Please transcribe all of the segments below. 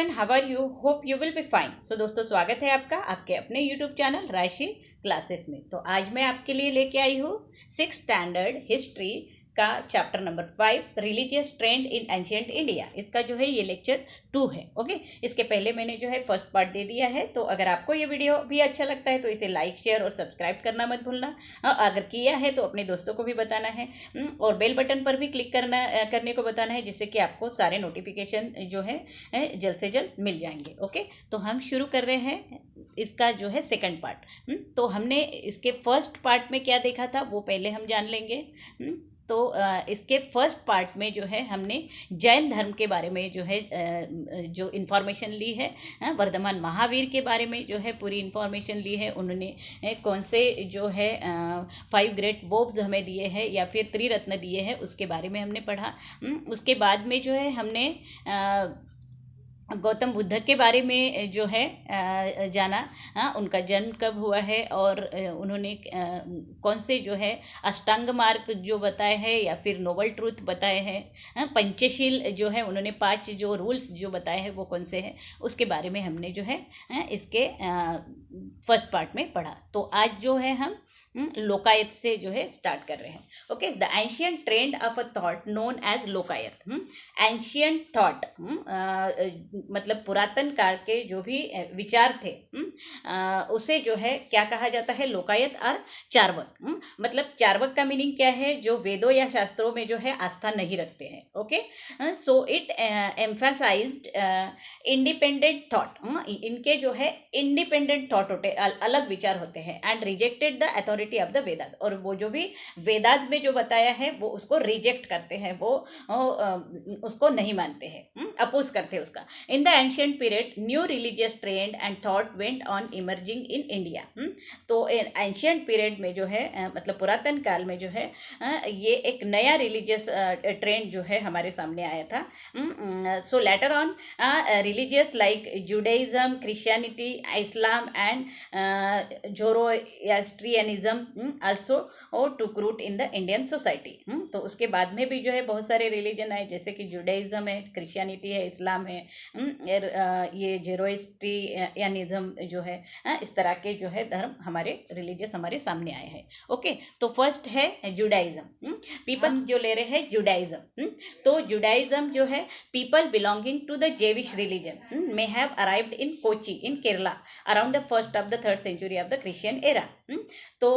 Everyone, how are you? Hope you will be fine. So दोस्तों, स्वागत है आपका आपके अपने यूट्यूब चैनल राशि क्लासेस में। तो आज मैं आपके लिए लेके आई हूँ 6th स्टैंडर्ड हिस्ट्री का चैप्टर नंबर 5 रिलीजियस ट्रेंड इन एंशिएंट इंडिया। इसका जो है ये लेक्चर 2 है। ओके, इसके पहले मैंने जो है फर्स्ट पार्ट दे दिया है। तो अगर आपको ये वीडियो भी अच्छा लगता है तो इसे लाइक शेयर और सब्सक्राइब करना मत भूलना। अगर किया है तो अपने दोस्तों को भी बताना है और बेल बटन पर भी क्लिक करने को बताना है, जिससे कि आपको सारे नोटिफिकेशन जो है जल्द से जल्द मिल जाएंगे। ओके, तो हम शुरू कर रहे हैं इसका जो है सेकंड पार्ट। तो हमने इसके फर्स्ट पार्ट में क्या देखा था वो पहले हम जान लेंगे। तो इसके फर्स्ट पार्ट में जो है हमने जैन धर्म के बारे में जो है जो इन्फॉर्मेशन ली है। वर्धमान महावीर के बारे में जो है पूरी इन्फॉर्मेशन ली है। उन्होंने कौन से जो है 5 ग्रेट वोब्स हमें दिए हैं या फिर त्रिरत्न दिए हैं, उसके बारे में हमने पढ़ा। उसके बाद में जो है हमने गौतम बुद्ध के बारे में जो है जाना। उनका जन्म कब हुआ है और उन्होंने कौन से जो है अष्टांग मार्ग जो बताए हैं या फिर नोबल ट्रूथ बताए हैं। पंचशील जो है उन्होंने 5 जो रूल्स जो बताए हैं वो कौन से हैं, उसके बारे में हमने जो है इसके फर्स्ट पार्ट में पढ़ा। तो आज जो है हम लोकायत से जो है स्टार्ट कर रहे हैं। Okay, the ancient trend of a thought known as Lokayata. Ancient thought मतलब पुरातन काल के जो भी विचार थे उसे जो है क्या कहा जाता है? लोकायत और चार्वक। मतलब चार्वक का मीनिंग क्या है? जो वेदों या शास्त्रों में जो है आस्था नहीं रखते हैं। Okay, so it emphasized independent thought. इनके जो है इंडिपेंडेंट थॉट होते, अलग विचार होते हैं। And rejected the authority of the Vedas. और वो जो भी वेदास में जो बताया है वो उसको रिजेक्ट करते हैं, वो उसको नहीं मानते हैं, अपोज करते हैं उसका। In the ancient period new religious trend and thought went on emerging in India. तो एंशिएंट पीरियड में जो है मतलब पुरातन काल में जो है ये एक नया रिलीजियस ट्रेंड जो है हमारे सामने आया था। So later on religious like Judaism, Christianity, Islam and Zoroastrianism also took root in the Indian society. तो उसके बाद में भी जो है बहुत सारे रिलीजन आए, जैसे कि जुडाइज्म है, क्रिश्चियनिटी है, इस्लाम है, ये जोरोएस्ट्रियनिज्म जो है, इस तरह के जो है धर्म हमारे रिलीजियस हमारे सामने आए हैं। ओके, तो फर्स्ट है जुडाइज्म। पीपल जो ले रहे हैं जुडाइज्म। तो जुडाइज्म जो है people belonging to the Jewish religion may have arrived in Kochi in Kerala around the first of the 3rd century of the Christian era। तो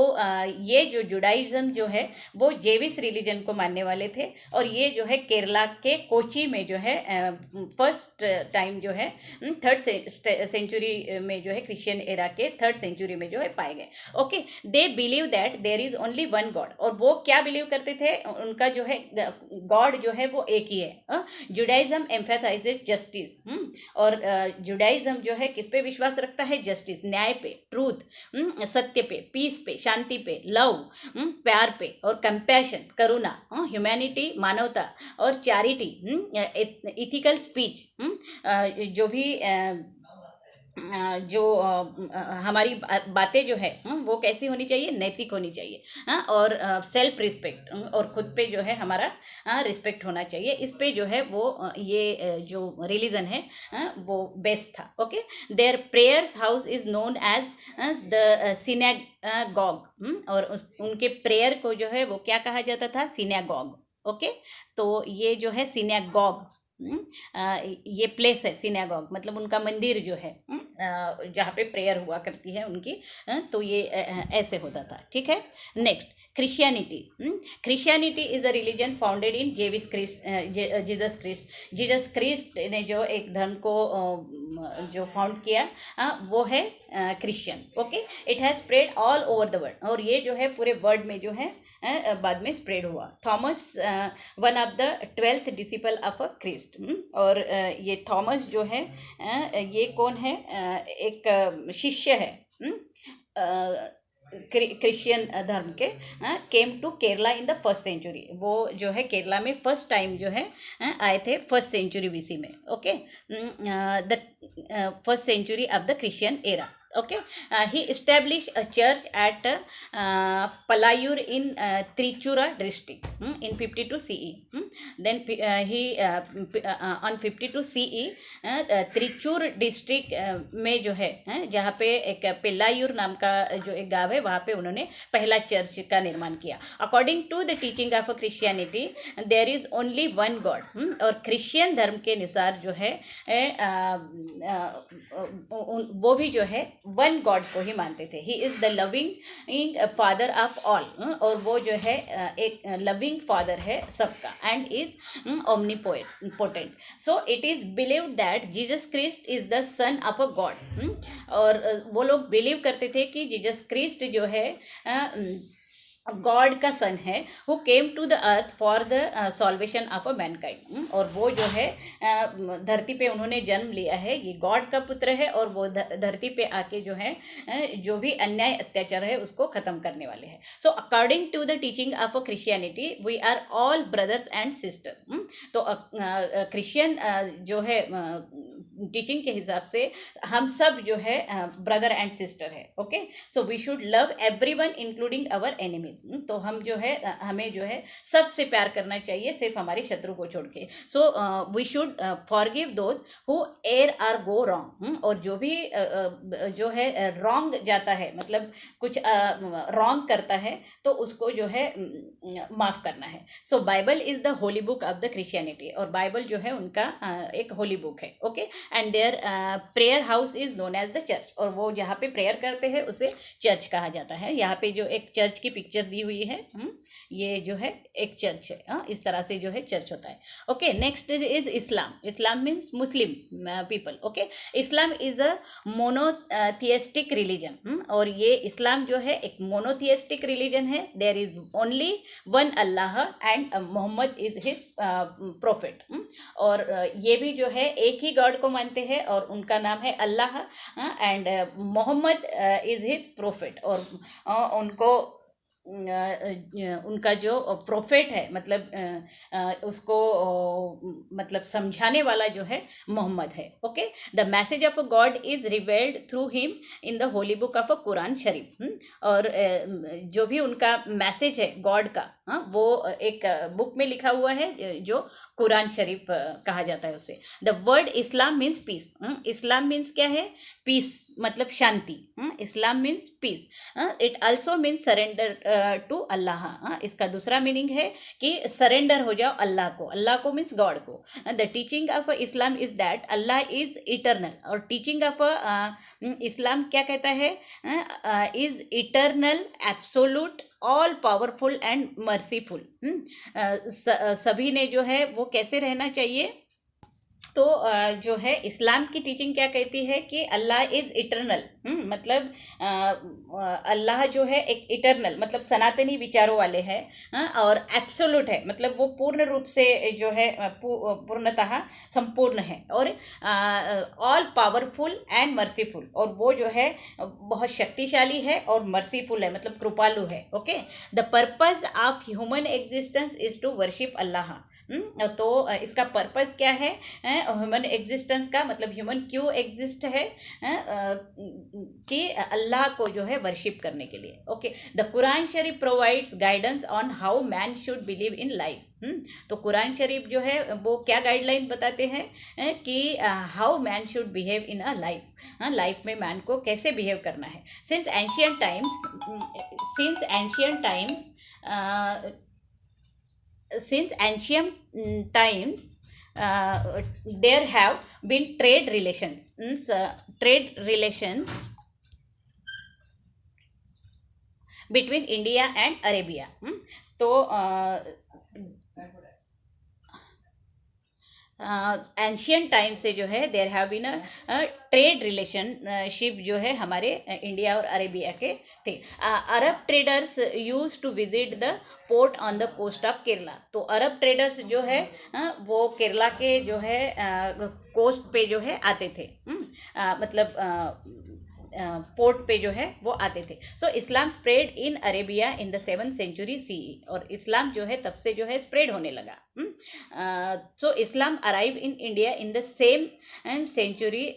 ये जो जुडाइज्म जो है वो जेविस रिलीजन को मानने वाले थे और ये जो है केरला के कोची में जो है फर्स्ट टाइम जो है 3rd सेंचुरी में जो है क्रिश्चियन एरा के 3rd सेंचुरी में जो है पाए गए। Okay, they believe that there is only one God. और वो क्या बिलीव करते थे? उनका जो है गॉड जो है वो एक ही है। Judaism emphasises justice. और जुडाइज्म जो है किस पे विश्वास रखता है? जस्टिस, न्याय पे, ट्रूथ, सत्य पे, पीस पे, शांति पे, लव, प्यार पे, और कंपैशन, करुणा, ह्यूमैनिटी, मानवता, और चैरिटी, इथिकल स्पीच। जो भी जो हमारी बातें जो है वो कैसी होनी चाहिए? नैतिक होनी चाहिए। और सेल्फ रिस्पेक्ट, और खुद पे जो है हमारा रिस्पेक्ट होना चाहिए। इस पे जो है वो ये जो रिलीजन है वो बेस्ट था। Okay, their prayers house is known as the synagogue. और उनके प्रेयर को जो है वो क्या कहा जाता था? सिनेगॉग। ओके, तो ये जो है सिनेगॉग, ये प्लेस है सिनेगॉग, मतलब उनका मंदिर जो है जहाँ पे प्रेयर हुआ करती है उनकी। तो ये ऐसे होता था। ठीक है, next Christianity. Christianity is a religion founded in Jesus Christ. Jesus Christ ने जो एक धर्म को जो फाउंड किया वो है Christian. Okay, it has spread all over the world. और ये जो है पूरे वर्ल्ड में जो है बाद में स्प्रेड हुआ। Thomas one of the 12th disciple of a Christ. और ये थॉमस जो है ये कौन है? एक शिष्य है क्रिश्चियन धर्म के। Came to Kerala in the 1st century. वो जो है केरला में फर्स्ट टाइम जो है आए थे 1st सेंचुरी BC में। Okay, the 1st century of the Christian era. Okay, he established a church at Palayur in Trichura district in 52 CE. Then he on 52 CE Trichur district में जो है जहाँ पे एक पिल्लायूर नाम का जो एक गांव है वहाँ पे उन्होंने पहला चर्च का निर्माण किया. According to the teaching of Christianity there is only one God. और क्रिश्चियन धर्म के अनुसार जो है वो भी जो है वन गॉड को ही मानते थे. He is the loving father of all. और वो जो है एक लविंग फादर है सबका. And is omnipotent. So it is believed that Jesus Christ is the son of a God. और वो लोग बिलीव करते थे कि जीसस क्राइस्ट जो है गॉड का सन है who came to the earth for the salvation of a mankind. और वो जो है धरती पे उन्होंने जन्म लिया है. ये गॉड का पुत्र है और वो धरती पे आके जो है जो भी अन्याय अत्याचार है उसको ख़त्म करने वाले हैं. So according to the teaching of a Christianity we are all brothers and sister. तो क्रिश्चियन जो है टीचिंग के हिसाब से हम सब जो है ब्रदर एंड सिस्टर है. Okay, so we should love everyone including our enemies. तो हम जो है हमें जो है सबसे प्यार करना चाहिए सिर्फ हमारे शत्रु को छोड़ के. So we should forgive those who err or go wrong. और जो भी जो है रॉन्ग जाता है मतलब कुछ रॉन्ग करता है तो उसको जो है माफ करना है. So Bible is the holy book of the Christianity. और बाइबल जो है उनका एक होली बुक है. Okay, and their prayer house is known as the church. और वो जहाँ पे प्रेयर करते हैं उसे चर्च कहा जाता है. यहाँ पे जो एक चर्च की पिक्चर दी हुई है ये जो है एक चर्च है. इस तरह से जो है चर्च होता है. Okay, next is Islam. Islam means Muslim people. Okay, Islam is a monotheistic religion. और ये इस्लाम जो है एक मोनोथियस्टिक रिलीजन है. There is only one Allah and Muhammad is his prophet. और ये भी जो है एक ही गॉड को मानते हैं और उनका नाम है Allah. And Muhammad is his prophet. और उनको उनका जो प्रोफेट है मतलब उसको मतलब समझाने वाला जो है मोहम्मद है. Okay, the message of a god is revealed through him in the holy book of a Quran Sharif. और जो भी उनका मैसेज है गॉड का वो एक बुक में लिखा हुआ है जो कुरान शरीफ कहा जाता है उसे. The word Islam means peace. Islam means क्या है? पीस मतलब शांति. Islam means peace. It also means surrender to Allah. इसका दूसरा मीनिंग है कि सरेंडर हो जाओ अल्लाह को. अल्लाह को मीन्स गॉड को. The teaching of Islam is that Allah is eternal. और टीचिंग ऑफ इस्लाम क्या कहता है? Is eternal, absolute, all powerful and merciful. सभी ने जो है वो कैसे रहना चाहिए? तो जो है इस्लाम की टीचिंग क्या कहती है कि अल्लाह इज इटर्नल. मतलब अल्लाह जो है एक इटर्नल मतलब सनातनी विचारों वाले हैं. और एब्सोल्यूट है मतलब वो पूर्ण रूप से जो है पूर्णतः संपूर्ण है. और ऑल पावरफुल एंड मर्सीफुल. और वो जो है बहुत शक्तिशाली है और मर्सीफुल है मतलब कृपालु है. Okay, the purpose of human existence is to worship Allah. तो इसका पर्पज क्या है? ह्यूमन एग्जिस्टेंस का मतलब ह्यूमन क्यों एग्जिस्ट है? कि अल्लाह को जो है वर्शिप करने के लिए. Okay, the Quran Sharif provides guidance on how man should believe in life. तो कुरान शरीफ जो है वो क्या गाइडलाइन बताते हैं कि how man should behave in a life. Life में मैन को कैसे बिहेव करना है. Since ancient times there have been trade relations between India and Arabia. तो एंशियंट टाइम से जो है there have been a trade relationship जो है हमारे इंडिया और अरेबिया के थे. Arab traders use to visit the port on the coast of Kerala. तो अरब ट्रेडर्स जो है वो केरला के जो है कोस्ट पे जो है आते थे. मतलब पोर्ट पे जो है वो आते थे. So Islam spread in Arabia in the 7th century CE. और इस्लाम जो है तब से जो है स्प्रेड होने लगा. So Islam arrived in India in the same century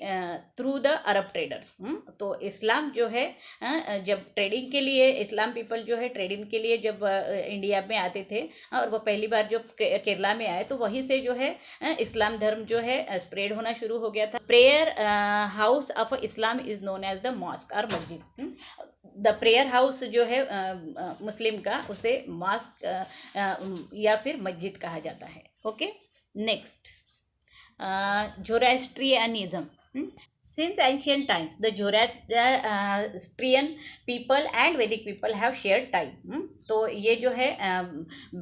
through the Arab traders. तो इस्लाम जो है जब ट्रेडिंग के लिए, इस्लाम पीपल जो है ट्रेडिंग के लिए जब इंडिया में आते थे और वो पहली बार जो केरला में आए, तो वहीं से जो है इस्लाम धर्म जो है स्प्रेड होना शुरू हो गया था. Prayer house of Islam is known as the mosque और मस्जिद. द प्रेयर हाउस जो है मुस्लिम का, उसे मॉस्क या फिर मस्जिद कहा जाता है. Okay, next, Zoroastrianism. Since ancient times, the Zoroastrian people and Vedic people have shared ties. तो ये जो है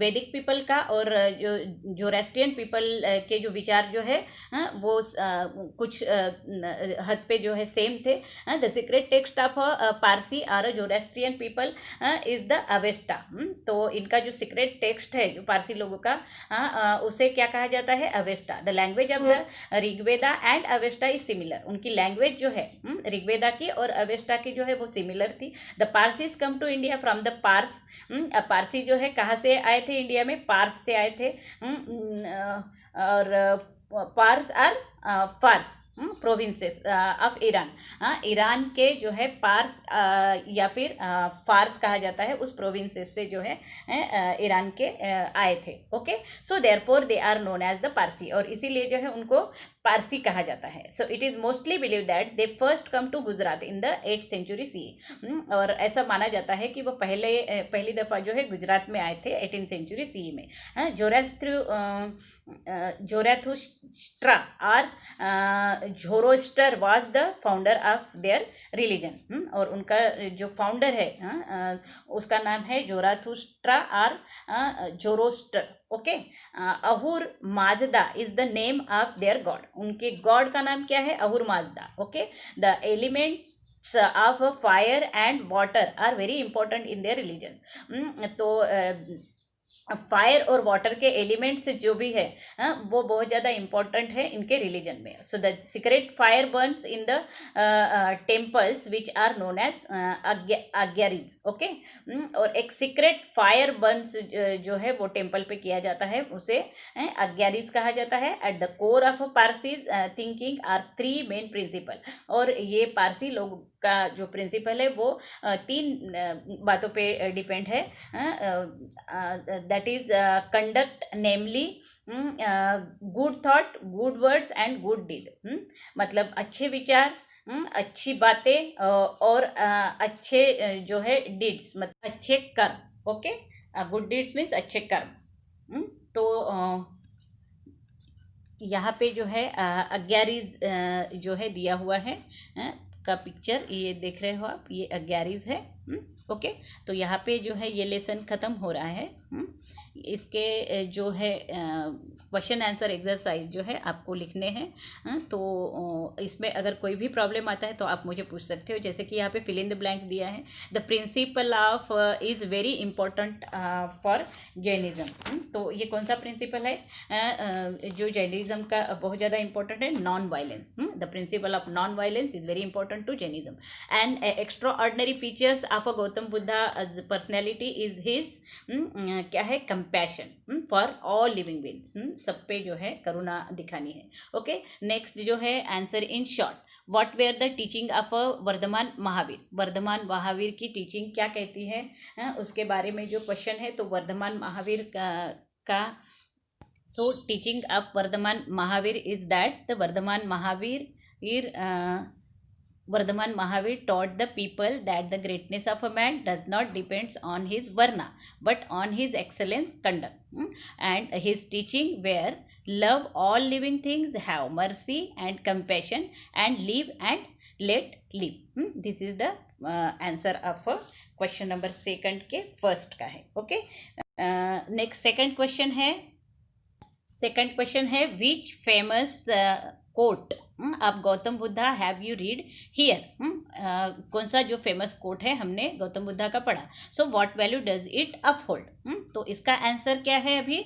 वैदिक पीपल का और जो जोरास्ट्रियन पीपल के जो विचार जो है वो कुछ हद पे जो है सेम थे. The secret text of Parsi और Zoroastrian people is the Avesta. तो इनका जो सीक्रेट टेक्स्ट है जो पारसी लोगों का, उसे क्या कहा जाता है? Avesta. The language of the Rigveda and Avesta is similar. उनकी लैंग्वेज जो है ऋग्वेदा की और अवेस्टा की जो है वो सिमिलर थी. The Parsis came to India from the Pars. पारसी जो है कहाँ से आए थे इंडिया में? पार्स से आए थे. और पार्स और Fars provinces of Iran. Iran के जो है पार्स या फिर फार्स कहा जाता है, उस प्रोविंसेस से जो है ईरान के आए थे. Okay, so therefore they are known as the Parsi. और इसीलिए जो है उनको पारसी कहा जाता है. So it is mostly believe that they first come to Gujarat in the 8th century CE. और ऐसा माना जाता है कि वो पहली दफ़ा जो है गुजरात में आए थे 18th century CE में. जोराथुस्ट्रा और Zoroaster was the founder of their religion. और उनका जो फाउंडर है उसका नाम है जोराथुस्ट्रा और Zoroaster. Okay, Ahura Mazda is the name of their god. उनके गॉड का नाम क्या है? Ahura Mazda. Okay, the elements of fire and water are very important in their religion. तो फायर और वाटर के एलिमेंट्स जो भी है वो बहुत ज़्यादा इंपॉर्टेंट है इनके रिलीजन में. So the secret fire burns in the temples which are known as agiaries. Okay, और एक सीक्रेट फायर बर्न्स जो है वो टेम्पल पे किया जाता है, उसे अग्यारीज कहा जाता है. At the core of Parsis thinking are 3 main principle. और ये पारसी लोग का जो प्रिंसिपल है वो 3 बातों पे डिपेंड है. That is conduct, namely good thought, good words and good deed. मतलब अच्छे विचार, अच्छी बातें और अच्छे जो है डीड्स, मतलब अच्छे कर्म. ओके, गुड डीड्स मीन्स अच्छे कर्म. तो यहाँ पे जो है अग्यारीज जो है दिया हुआ है का पिक्चर, ये देख रहे हो आप, ये अग्यारीज है. ओके, तो यहाँ पे जो है ये लेसन ख़त्म हो रहा है. इसके जो है क्वेश्चन आंसर एक्सरसाइज जो है आपको लिखने हैं. तो इसमें अगर कोई भी प्रॉब्लम आता है तो आप मुझे पूछ सकते हो. जैसे कि यहाँ पे फिल इन द ब्लैंक दिया है. The principle of is very important for Jainism. तो ये कौन सा प्रिंसिपल है जो जैनिज़्म का बहुत ज़्यादा इंपॉर्टेंट है? Non violence. The principle of non violence is very important to Jainism. And extraordinary features of a Gautam Buddha personality is his क्या है? Compassion for all living beings. सब पे जो है करुणा दिखानी है. ओके, नेक्स्ट जो है answer in short. What were the teaching of Vardhaman Mahavir. Vardhaman Mahavir की टीचिंग क्या कहती है उसके बारे में जो क्वेश्चन है. तो वर्धमान महावीर का so teaching of Vardhaman Mahavir is that the Vardhaman Mahavir taught the people that the greatness of a man does not depend on his varna but on his excellence conduct. And his teaching were love all living things, have mercy and compassion, and live and let live. This is the answer of question number 2 के first का है. Okay, next second question है which famous quote आप Gautam Buddha have you read here. कौन सा जो famous quote है हमने गौतम बुद्धा का पढ़ा. So what value does it uphold. तो इसका आंसर क्या है अभी?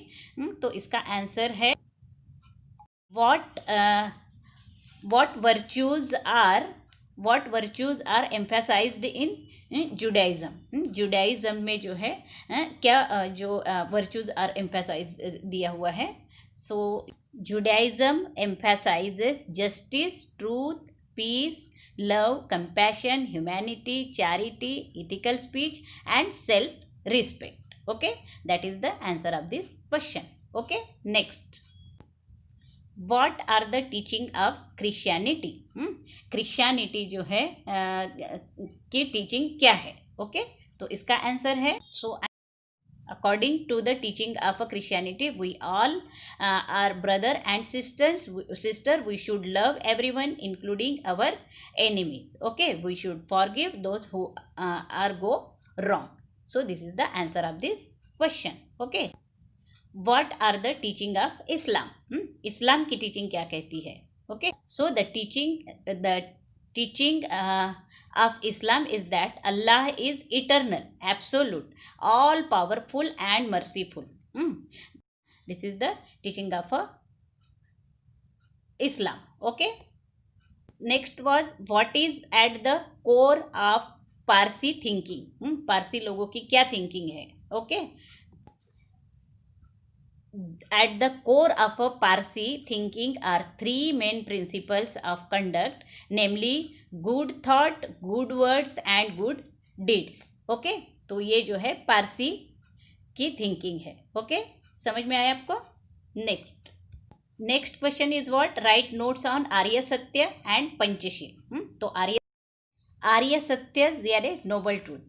तो इसका आंसर है what virtues are emphasized in Judaism. Judaism में जो है क्या जो वर्चूज आर एम्फेसाइज दिया हुआ है. So Judaism emphasizes justice, truth, peace, love, compassion, humanity, charity, ethical speech, and self respect. Okay, that is the answer of this question. Okay, next, what are the teaching of Christianity? Christianity जो है की teaching क्या है? Okay, तो इसका answer है, सो according to the teaching of a Christianity, we all are brother and sister. We should love everyone, including our enemies. Okay, we should forgive those who are go wrong. So this is the answer of this question. Okay, what are the teaching of Islam? इस्लाम की teaching क्या कहती है? Okay, so the teaching of Islam is that Allah is eternal, absolute, all powerful and merciful. This is the teaching of Islam. Okay, next was, what is at the core of Parsi thinking? Parsi लोगों की क्या thinking है? Okay, at the core of a Parsi thinking are three main principles of conduct, namely good thought, good words and good deeds. Okay, तो ये जो है पारसी की thinking है. ओके, समझ में आया आपको? Next question is what? Write notes on Arya Satya and Panchsheel. तो Arya Satya, they are a noble truth.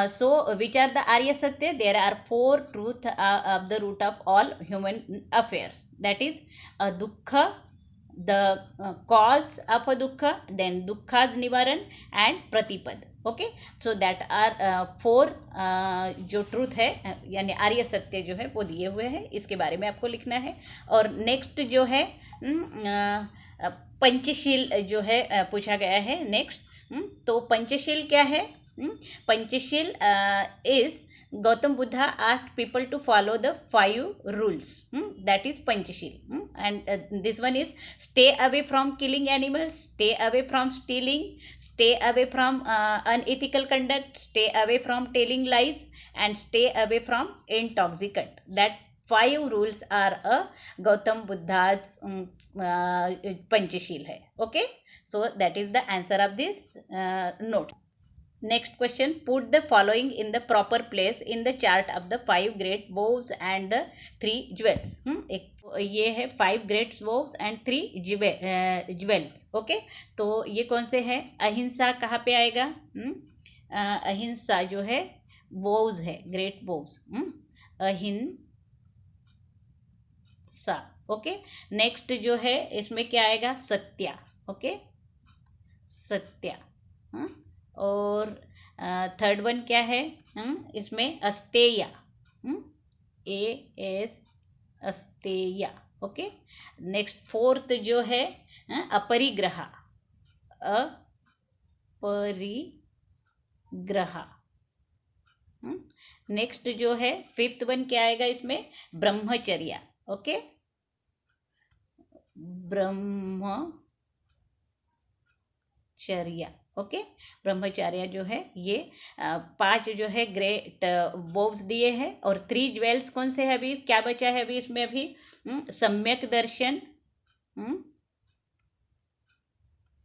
So which are the Arya Satya? There are 4 truths of the root of all human affairs. That is dukkha, the cause of a dukkha, then dukkha's nivaran and pratipad. Okay, so that are 4 जो truth है, यानी आर्य सत्य जो है वो दिए हुए हैं, इसके बारे में आपको लिखना है. और नेक्स्ट जो है पंचशील जो है पूछा गया है. नेक्स्ट, तो पंचशील क्या है? Panchsheel is Gautam Buddha asked people to follow the 5 rules. That is Panchashil. And this one is stay away from killing animals, stay away from stealing, stay away from unethical conduct, stay away from telling lies, and stay away from intoxicant. That 5 rules are a Gautam Buddha's Panchashil hai. Okay, so that is the answer of this note. Next question, put the following in the proper place in the chart of the 5 great vows and the 3 jewels. ये है 5 great vows and 3 jewels. Okay, तो ये कौन से है? अहिंसा कहाँ पे आएगा? अहिंसा जो है vows है, great vows. अहिंसा. ओके, नेक्स्ट जो है इसमें क्या आएगा? सत्या. ओके, सत्या. और थर्ड वन क्या है? इसमें अस्तेया, AS अस्तेया. ओके, नेक्स्ट फोर्थ जो है अपरिग्रह, अपरिग्रह. नेक्स्ट जो है फिफ्थ वन क्या आएगा इसमें? ब्रह्मचर्या. ओके, ब्रह्मचर्या. ओके, ब्रह्मचार्य जो है ये 5 जो है ग्रेट वोव्स दिए हैं. और 3 ज्वेल्स कौन से है? अभी क्या बचा है अभी इसमें? अभी सम्यक दर्शन,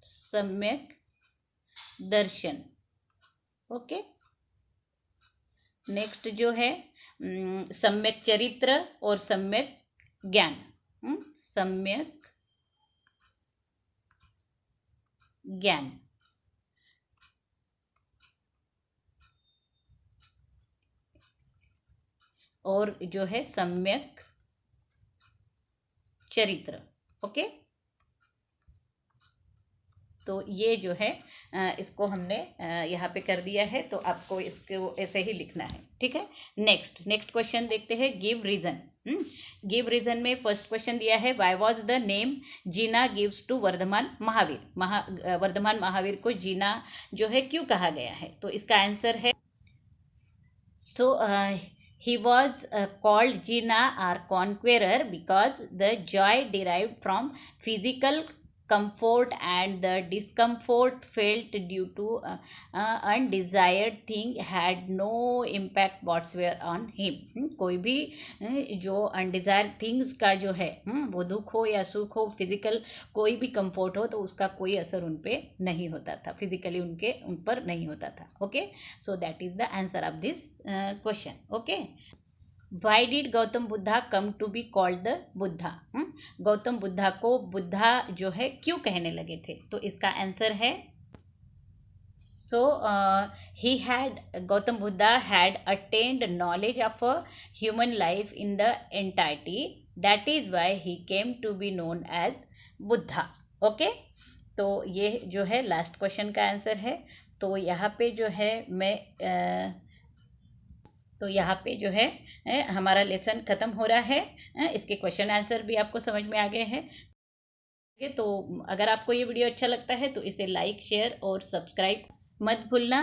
सम्यक दर्शन. ओके, नेक्स्ट जो है सम्यक चरित्र और सम्यक ज्ञान. सम्यक ज्ञान. और जो है सम्यक चरित्र. ओके, तो ये जो है इसको हमने यहाँ पे कर दिया है, तो आपको इसको ऐसे ही लिखना है. ठीक है, नेक्स्ट क्वेश्चन देखते हैं. Give reason. गिव रीजन में फर्स्ट क्वेश्चन दिया है, why was the name Jina gives to Vardhaman Mahavir. Vardhaman Mahavir को जीना जो है क्यों कहा गया है? तो इसका आंसर है, सो he was called Jina or conqueror because the joy derived from physical comfort and the discomfort felt due to undesired thing had no impact whatsoever on him। कोई भी जो अनडिजायर थिंग्स का जो है वो दुख हो या सुख हो, फिजिकल कोई भी कंफर्ट हो, तो उसका कोई असर उन पे नहीं होता था, फिजिकली उन पर नहीं होता था। Okay, so that is the answer of this question. Okay, why did Gautam Buddha come to be called the Buddha? Gautam Buddha को बुद्धा जो है क्यों कहने लगे थे? तो इसका आंसर है, so he had, Gautam Buddha had attend knowledge of a human life in the entirety, that is why he came to be known as Buddha. Okay, तो ये जो है लास्ट क्वेश्चन का आंसर है। तो यहाँ पे जो है जो है हमारा लेसन ख़त्म हो रहा है। इसके क्वेश्चन आंसर भी आपको समझ में आ गए हैं। तो अगर आपको ये वीडियो अच्छा लगता है तो इसे लाइक, शेयर और सब्सक्राइब मत भूलना।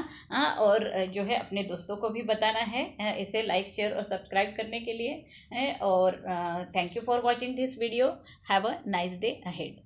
और जो है अपने दोस्तों को भी बताना है इसे लाइक, शेयर और सब्सक्राइब करने के लिए। और thank you for watching this video. Have a nice day ahead.